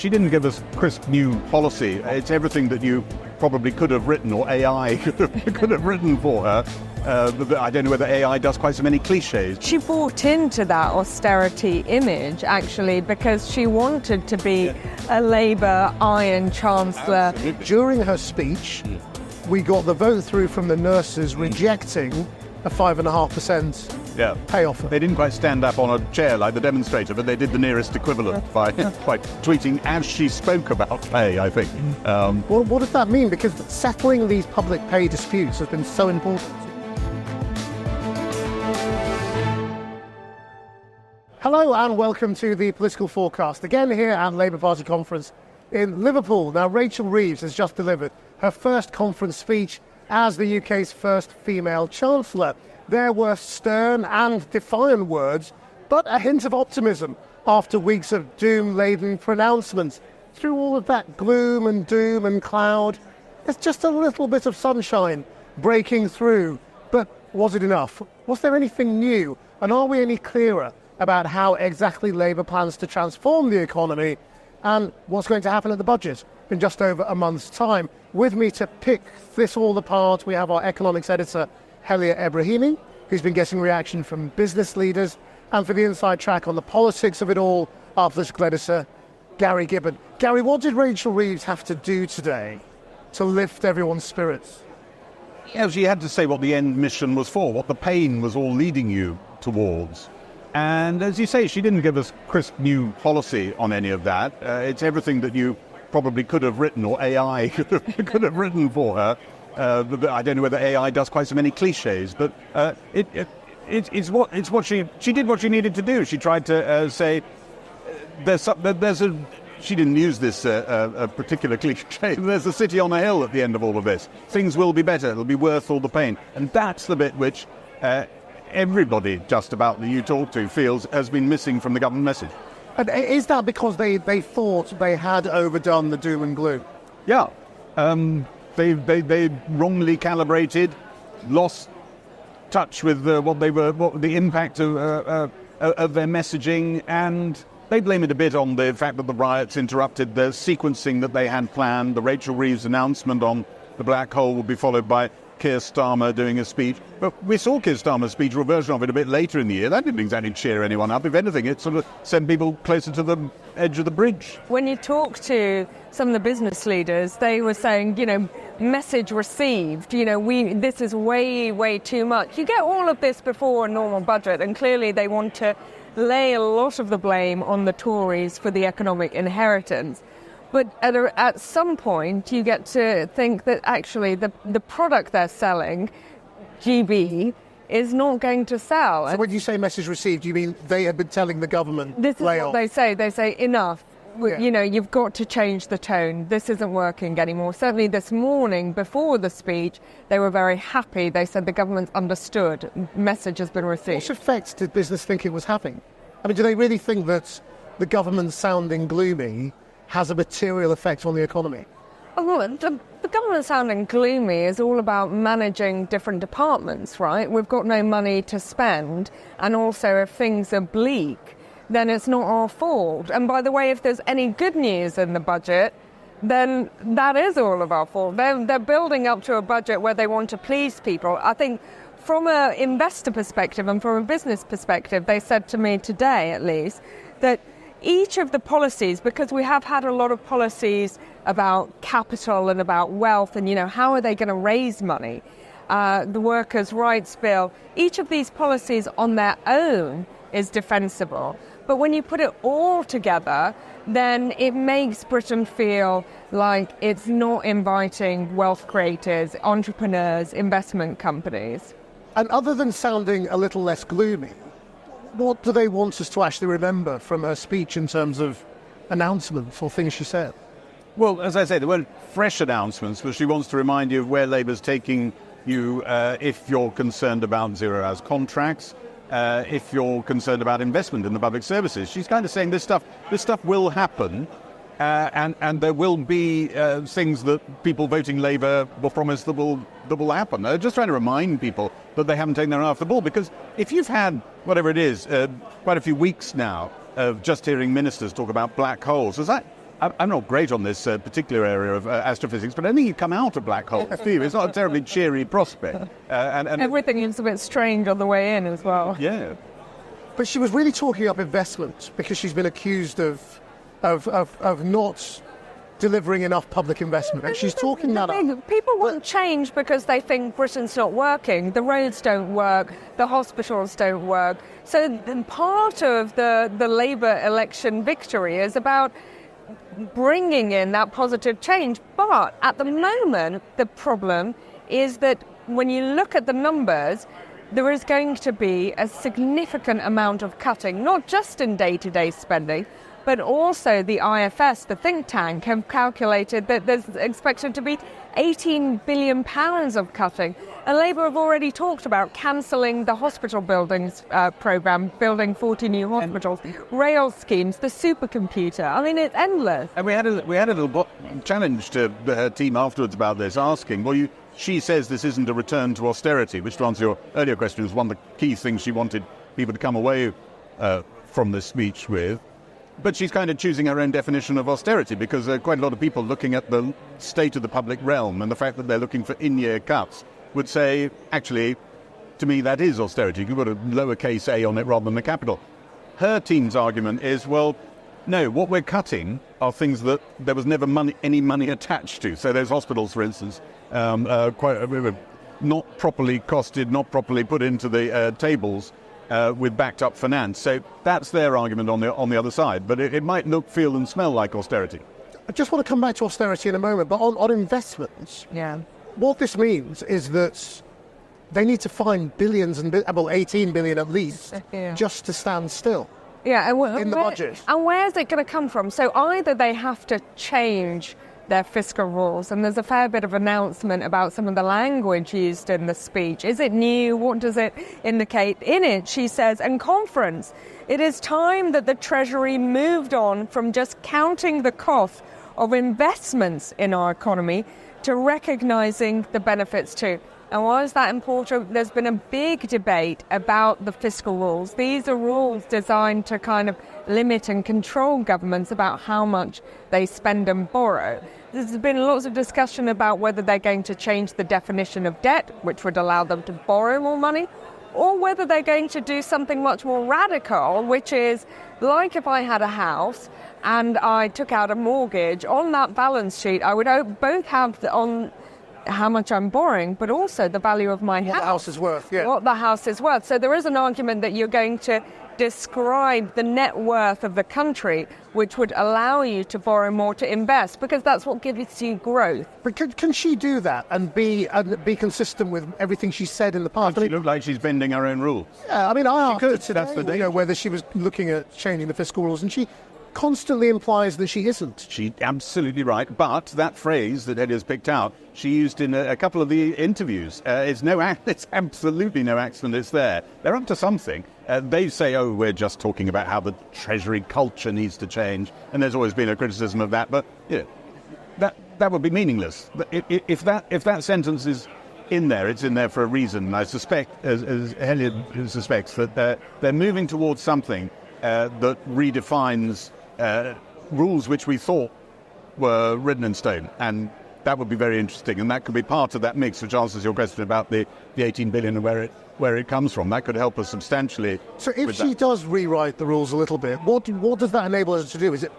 she didn't give us crisp new policy. It's everything that you probably could have written, or AI could have written for her. I don't know whether AI does quite so many cliches. She bought into that austerity image, actually, because she wanted to be a Labour Iron Chancellor. Absolutely. During her speech, we got the vote through from the nurses rejecting a 5.5% pay offer. They didn't quite stand up on a chair like the demonstrator, but they did the nearest equivalent by tweeting as she spoke about pay, I think. Well, what does that mean? Because settling these public pay disputes has been so important. Hello and welcome to the Political Forecast, again here at Labour Party Conference in Liverpool. Now, Rachel Reeves has just delivered her first conference speech as the UK's first female Chancellor. There were stern and defiant words, but a hint of optimism after weeks of doom-laden pronouncements. Through all of that gloom and doom and cloud, there's just a little bit of sunshine breaking through. But was it enough? Was there anything new? And are we any clearer about how exactly Labour plans to transform the economy and what's going to happen at the budget in just over a month's time? With me to pick this all apart, we have our economics editor, Helia Ebrahimi, who's been getting reaction from business leaders, and for the inside track on the politics of it all, our political editor, Gary Gibbon. Gary, what did Rachel Reeves have to do today to lift everyone's spirits? Yeah, she had to say what the end mission was for, what the pain was all leading you towards. And as you say, she didn't give us crisp new policy on any of that. It's everything that you probably could have written, or AI could have written for her. I don't know whether AI does quite so many cliches, but it's what she did what she needed to do. She tried to say she didn't use this a particular cliche. There's a city on a hill at the end of all of this. Things will be better. It'll be worth all the pain. And that's the bit which everybody just about that you talk to feels has been missing from the government message. And is that because they thought they had overdone the doom and gloom? Yeah. They wrongly calibrated, lost touch with what the impact of their messaging, and they blame it a bit on the fact that the riots interrupted the sequencing that they had planned. The Rachel Reeves announcement on the black hole will be followed by Keir Starmer doing a speech. But we saw Keir Starmer's speech, or a version of it, a bit later in the year. That didn't exactly cheer anyone up. If anything, it sort of sent people closer to the edge of the bridge. When you talk to some of the business leaders, they were saying, message received, this is way, way too much. You get all of this before a normal budget, and clearly they want to lay a lot of the blame on the Tories for the economic inheritance. But at some point, you get to think that actually the product they're selling, GB, is not going to sell. So when you say message received, you mean they had been telling the government, this is lay what off? they say. They say, enough. Yeah. You've got to change the tone. This isn't working anymore. Certainly this morning, before the speech, they were very happy. They said the government's understood. Message has been received. What effect did business think it was having? I mean, do they really think that the government sounding gloomy has a material effect on the economy? Well, the government sounding gloomy is all about managing different departments, right? We've got no money to spend, and also if things are bleak, then it's not our fault. And by the way, if there's any good news in the budget, then that is all of our fault. They're building up to a budget where they want to please people. I think from an investor perspective and from a business perspective, they said to me today at least that each of the policies, because we have had a lot of policies about capital and about wealth and, how are they going to raise money? The workers' rights bill, each of these policies on their own is defensible. But when you put it all together, then it makes Britain feel like it's not inviting wealth creators, entrepreneurs, investment companies. And other than sounding a little less gloomy, what do they want us to actually remember from her speech in terms of announcements or things she said? Well, as I say, there weren't fresh announcements, but she wants to remind you of where Labour's taking you if you're concerned about zero-hours contracts, if you're concerned about investment in the public services. She's kind of saying this stuff will happen, and there will be things that people voting Labour will promise that will happen. They're just trying to remind people that they haven't taken their eye off the ball, because if you've had, whatever it is, quite a few weeks now of just hearing ministers talk about black holes, does that I'm not great on this particular area of astrophysics, but I think you come out of black holes, do you? It's not a terribly cheery prospect. And everything is a bit strange on the way in as well. Yeah. But she was really talking up investment because she's been accused of not delivering enough public investment, and she's talking that up. People want change because they think Britain's not working. The roads don't work, the hospitals don't work. So part of the Labour election victory is about bringing in that positive change. But at the moment, the problem is that when you look at the numbers, there is going to be a significant amount of cutting, not just in day-to-day spending, but also the IFS, the think tank, have calculated that there's expected to be £18 billion of cutting. And Labour have already talked about cancelling the hospital buildings programme, building 40 new hospitals, rail schemes, the supercomputer. I mean, it's endless. And we had a little challenge to her team afterwards about this, asking, well, she says this isn't a return to austerity, which, to answer your earlier question, was one of the key things she wanted people to come away from this speech with. But she's kind of choosing her own definition of austerity, because quite a lot of people looking at the state of the public realm and the fact that they're looking for in-year cuts would say, actually, to me, that is austerity. You've got a lowercase a on it rather than a capital. Her team's argument is, well, no, what we're cutting are things that there was never any money attached to. So those hospitals, for instance, not properly costed, not properly put into the tables, with backed up finance. So that's their argument on the other side. But it might look, feel and smell like austerity. I just want to come back to austerity in a moment, but on investments, what this means is that they need to find billions and 18 billion at least just to stand still. Yeah, in the budget. And where's it going to come from? So either they have to change their fiscal rules, and there's a fair bit of announcement about some of the language used in the speech. Is it new? What does it indicate? In it, she says, and conference, it is time that the Treasury moved on from just counting the cost of investments in our economy to recognising the benefits too. And why is that important? There's been a big debate about the fiscal rules. These are rules designed to kind of limit and control governments about how much they spend and borrow. There's been lots of discussion about whether they're going to change the definition of debt, which would allow them to borrow more money, or whether they're going to do something much more radical, which is like if I had a house and I took out a mortgage, on that balance sheet I would both have on how much I'm borrowing, but also the value of my house. What the house is worth, yeah. What the house is worth. So there is an argument that you're going to describe the net worth of the country, which would allow you to borrow more to invest, because that's what gives you growth. But can she do that and be consistent with everything she said in the past? She looked like she's bending her own rules. Yeah, I mean, I asked her today, that's the danger. whether she was looking at changing the fiscal rules, and she constantly implies that she isn't. She's absolutely right, but that phrase that Helia's picked out, she used in a couple of the interviews. It's absolutely no accident it's there. They're up to something. They say, oh, we're just talking about how the Treasury culture needs to change, and there's always been a criticism of that, but that would be meaningless. If that sentence is in there, it's in there for a reason. I suspect, as Helia suspects, that they're moving towards something that redefines rules which we thought were written in stone, and that would be very interesting, and that could be part of that mix, which answers your question about the 18 billion and where it comes from. That could help us substantially. So if she does rewrite the rules a little bit, what does that enable us to do? Is it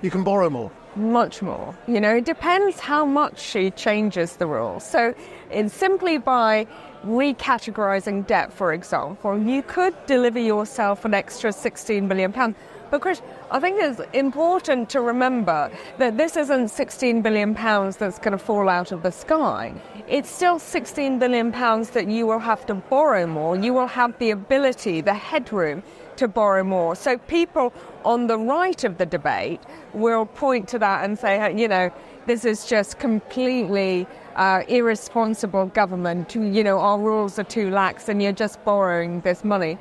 you can borrow more? Much more. It depends how much she changes the rules. So it's simply by recategorising debt, for example, you could deliver yourself an extra £16 billion. But Chris, I think it's important to remember that this isn't £16 billion that's going to fall out of the sky. It's still £16 billion that you will have to borrow more. You will have the ability, the headroom to borrow more. So people on the right of the debate will point to that and say, this is just completely irresponsible government. Our rules are too lax and you're just borrowing this money.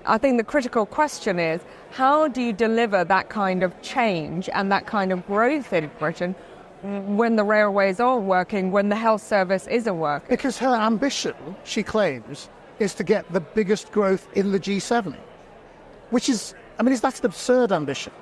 I think the critical question is, how do you deliver that kind of change and that kind of growth in Britain when the railways aren't working, when the health service isn't working? Because her ambition, she claims, is to get the biggest growth in the G7, which is, that's an absurd ambition.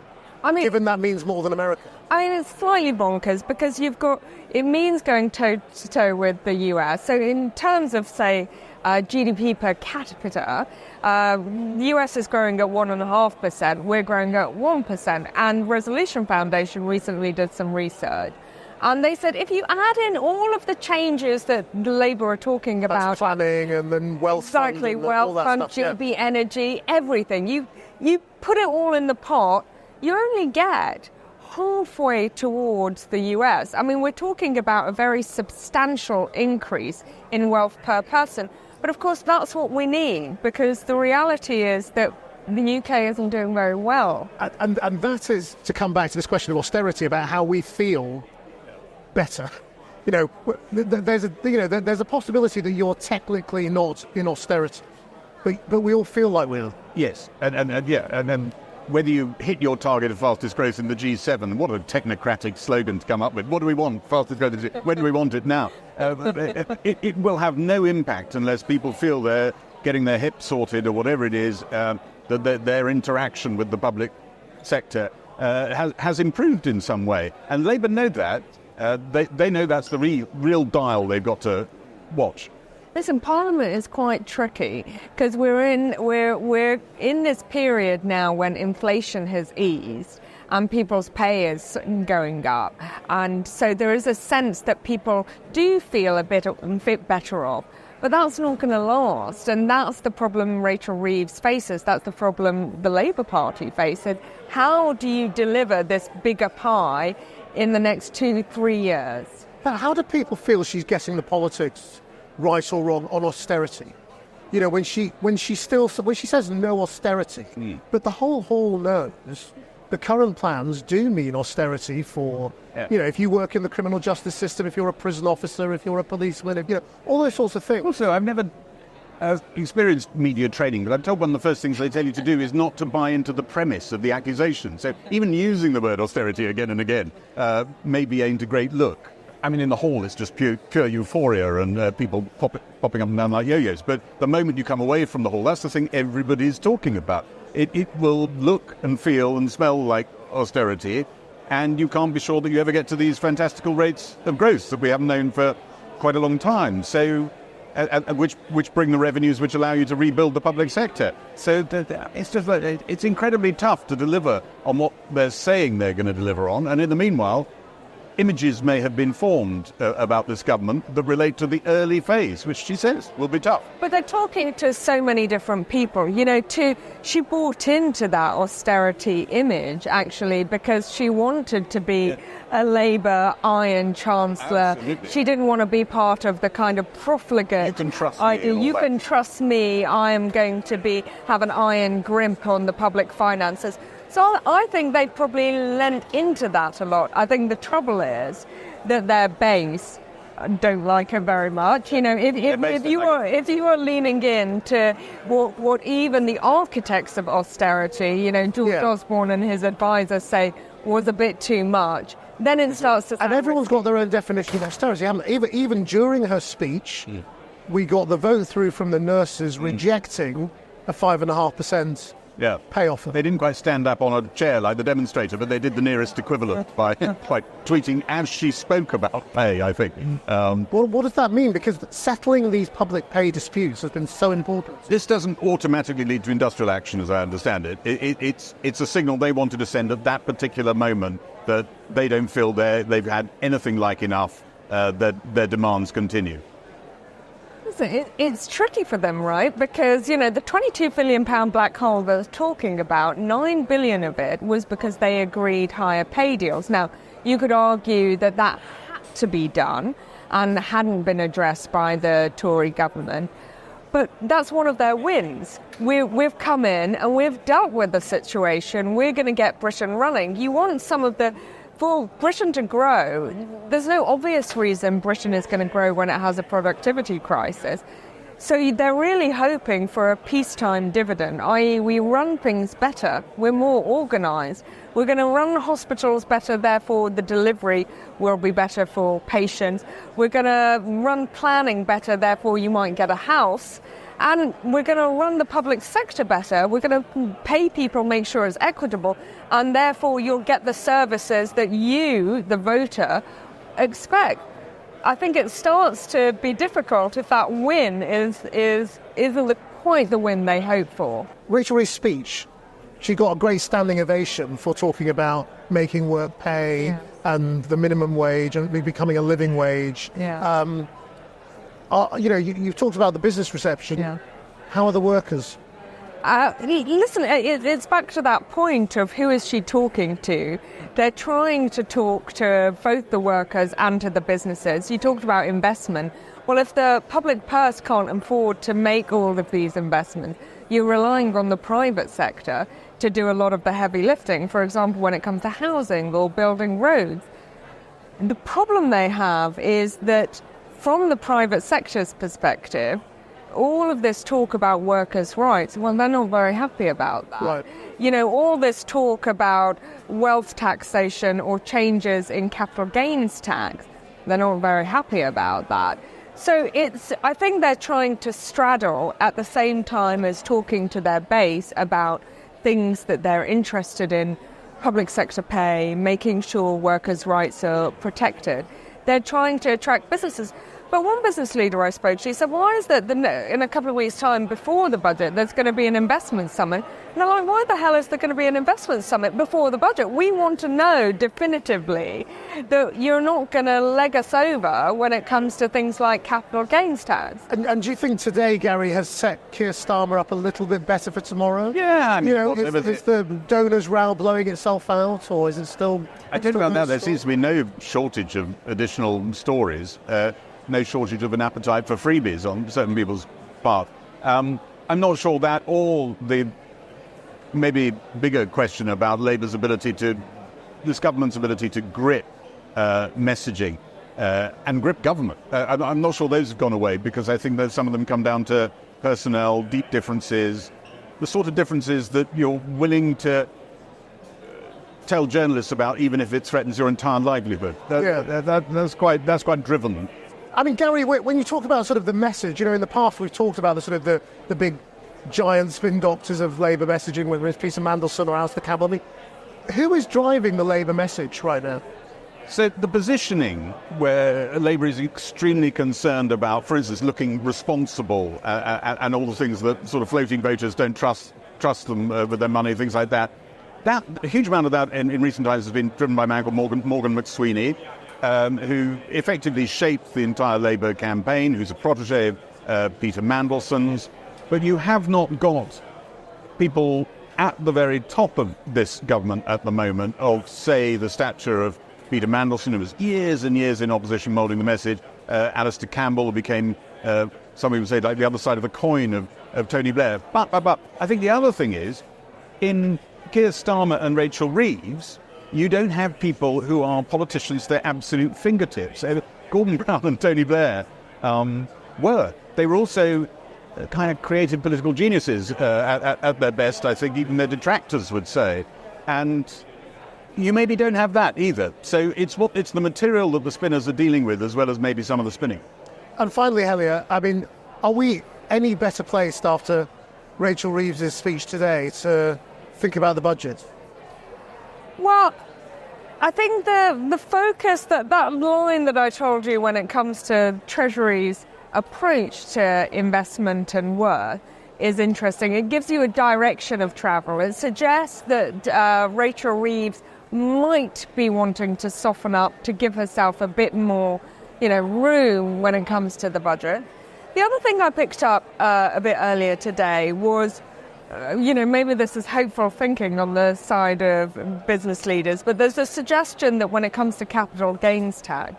given that means more than America? I mean, it's slightly bonkers because it means going toe-to-toe with the US. So in terms of, say, GDP per capita, the US is growing at 1.5%, we're growing at 1%. And Resolution Foundation recently did some research. And they said if you add in all of the changes that the Labour are talking about... That's planning and then wealth fund. Exactly, and wealth all that fund, stuff, GB energy, everything. You put it all in the pot, you only get halfway towards the US. I mean, we're talking about a very substantial increase in wealth per person. But of course, that's what we need, because the reality is that the UK isn't doing very well. And that is to come back to this question of austerity, about how we feel better. There's a possibility that you're technically not in austerity, but we all feel like we are. Yes, and then whether you hit your target of fastest growth in the G7, what a technocratic slogan to come up with. What do we want? Fastest growth. When do we want it now? It will have no impact unless people feel they're getting their hips sorted or whatever it is, that their interaction with the public sector has improved in some way. And Labour know that. They know that's the real dial they've got to watch. Listen, Parliament is quite tricky because we're in this period now when inflation has eased and people's pay is going up, and so there is a sense that people do feel a bit better off. But that's not going to last, and that's the problem Rachel Reeves faces. That's the problem the Labour Party faces. How do you deliver this bigger pie in the next 2-3 years? How do people feel she's getting the politics right or wrong on austerity? When she says no austerity, but the whole hall knows the current plans do mean austerity for, if you work in the criminal justice system, if you're a prison officer, if you're a policeman, all those sorts of things. Also, I've never experienced media training, but I'm told one of the first things they tell you to do is not to buy into the premise of the accusation. So even using the word austerity again and again maybe ain't a great look. I mean, in the hall, it's just pure euphoria and people popping up and down like yo-yos. But the moment you come away from the hall, that's the thing everybody's talking about. It will look and feel and smell like austerity, and you can't be sure that you ever get to these fantastical rates of growth that we haven't known for quite a long time. So, which bring the revenues which allow you to rebuild the public sector. So it's just like it's incredibly tough to deliver on what they're saying they're going to deliver on, and in the meanwhile, images may have been formed about this government that relate to the early phase, which she says will be tough. But they're talking to so many different people. She bought into that austerity image, actually, because she wanted to be a Labour Iron Chancellor. Absolutely. She didn't want to be part of the kind of profligate... You can trust me. You can trust me. I am going to have an iron grip on the public finances. So I think they probably lent into that a lot. I think the trouble is that their base don't like her very much. If you are leaning into what even the architects of austerity, George Osborne and his advisors say was a bit too much, then it starts to... And everyone's got their own definition of austerity, haven't they? Even during her speech, we got the vote through from the nurses rejecting a 5.5% pay offer. They didn't quite stand up on a chair like the demonstrator, but they did the nearest equivalent by tweeting as she spoke about pay, I think. What does that mean? Because settling these public pay disputes has been so important. This doesn't automatically lead to industrial action, as I understand it. It's a signal they wanted to send at that particular moment that they don't feel they've had anything like enough, that their demands continue. It's tricky for them, right? Because, the £22 billion black hole they're talking about, 9 billion of it was because they agreed higher pay deals. Now, you could argue that had to be done and hadn't been addressed by the Tory government. But that's one of their wins. We've come in and we've dealt with the situation. We're going to get Britain running. You want for Britain to grow, there's no obvious reason Britain is going to grow when it has a productivity crisis. So they're really hoping for a peacetime dividend, i.e. we run things better, we're more organised, we're going to run hospitals better, therefore the delivery will be better for patients, we're going to run planning better, therefore you might get a house, and we're going to run the public sector better, we're going to pay people, make sure it's equitable, and therefore you'll get the services that you, the voter, expect. I think it starts to be difficult if that win isn't quite the win they hope for. Rachel Reeves' speech, she got a great standing ovation for talking about making work pay and the minimum wage and becoming a living wage. Yeah. You've talked about the business reception. Yeah. How are the workers? Listen, it's back to that point of who is she talking to. They're trying to talk to both the workers and to the businesses. You talked about investment. Well, if the public purse can't afford to make all of these investments, you're relying on the private sector to do a lot of the heavy lifting, for example, when it comes to housing or building roads. And the problem they have is that from the private sector's perspective, all of this talk about workers' rights, well, they're not very happy about that. Right. All this talk about wealth taxation or changes in capital gains tax, they're not very happy about that. So I think they're trying to straddle at the same time as talking to their base about things that they're interested in, public sector pay, making sure workers' rights are protected. They're trying to attract businesses. But one business leader I spoke to, he said, why is it that in a couple of weeks' time before the budget, there's going to be an investment summit? And I'm like, why the hell is there going to be an investment summit before the budget? We want to know definitively that you're not going to leg us over when it comes to things like capital gains tax. And do you think today, Gary, has set Keir Starmer up a little bit better for tomorrow? Yeah, I mean, is the donors' row blowing itself out, or is it still... I don't know about that. There seems to be no shortage of additional stories. No shortage of an appetite for freebies on certain people's part. I'm not sure that all the maybe bigger question about Labour's this government's ability to grip messaging and grip government. I'm not sure those have gone away, because I think that some of them come down to personnel, deep differences, the sort of differences that you're willing to tell journalists about, even if it threatens your entire livelihood. That's quite driven. I mean, Gary, when you talk about sort of the message, in the past we've talked about the sort of the big giant spin doctors of Labour messaging, whether it's Peter Mandelson or Alistair Campbell. I mean, who is driving the Labour message right now? So the positioning where Labour is extremely concerned about, for instance, looking responsible and all the things that sort of floating voters don't trust them with their money, things like that. A huge amount of that in recent times has been driven by a man called Morgan McSweeney, who effectively shaped the entire Labour campaign, who's a protege of Peter Mandelson's. But you have not got people at the very top of this government at the moment of, say, the stature of Peter Mandelson, who was years and years in opposition moulding the message. Alistair Campbell became, some people say, like the other side of the coin of Tony Blair. But I think the other thing is, in Keir Starmer and Rachel Reeves, you don't have people who are politicians at their absolute fingertips. Gordon Brown and Tony Blair were. They were also kind of creative political geniuses at their best, I think even their detractors would say. And you maybe don't have that either. So it's the material that the spinners are dealing with, as well as maybe some of the spinning. And finally, Helia, I mean, are we any better placed after Rachel Reeves' speech today to think about the budget? Well, I think the focus, that line that I told you when it comes to Treasury's approach to investment and work is interesting. It gives you a direction of travel. It suggests that Rachel Reeves might be wanting to soften up, to give herself a bit more, room when it comes to the budget. The other thing I picked up a bit earlier today was, maybe this is hopeful thinking on the side of business leaders, but there's a suggestion that when it comes to capital gains tax,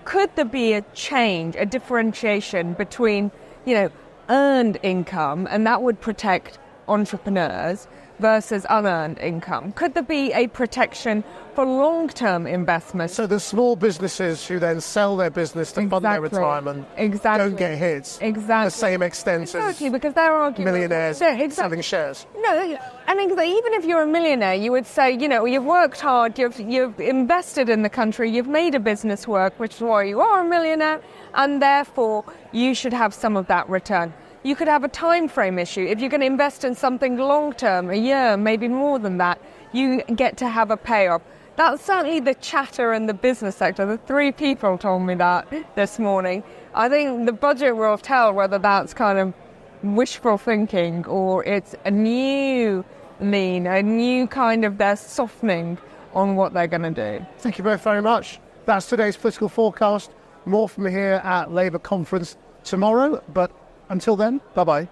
could there be a change, a differentiation between, earned income, and that would protect entrepreneurs, versus unearned income? Could there be a protection for long-term investment? So the small businesses who then sell their business to fund their retirement don't get hit the same extent as because they're arguing millionaires selling shares. No, and even if you're a millionaire, you would say, you've worked hard, you've invested in the country, you've made a business work, which is why you are a millionaire, and therefore you should have some of that return. You could have a time frame issue. If you're going to invest in something long term, a year, maybe more than that, you get to have a payoff. That's certainly the chatter in the business sector. The 3 people told me that this morning. I think the budget will tell whether that's kind of wishful thinking or it's a new lean, a new kind of they're softening on what they're going to do. Thank you both very much. That's today's political forecast. More from here at Labour conference tomorrow. But until then, bye-bye.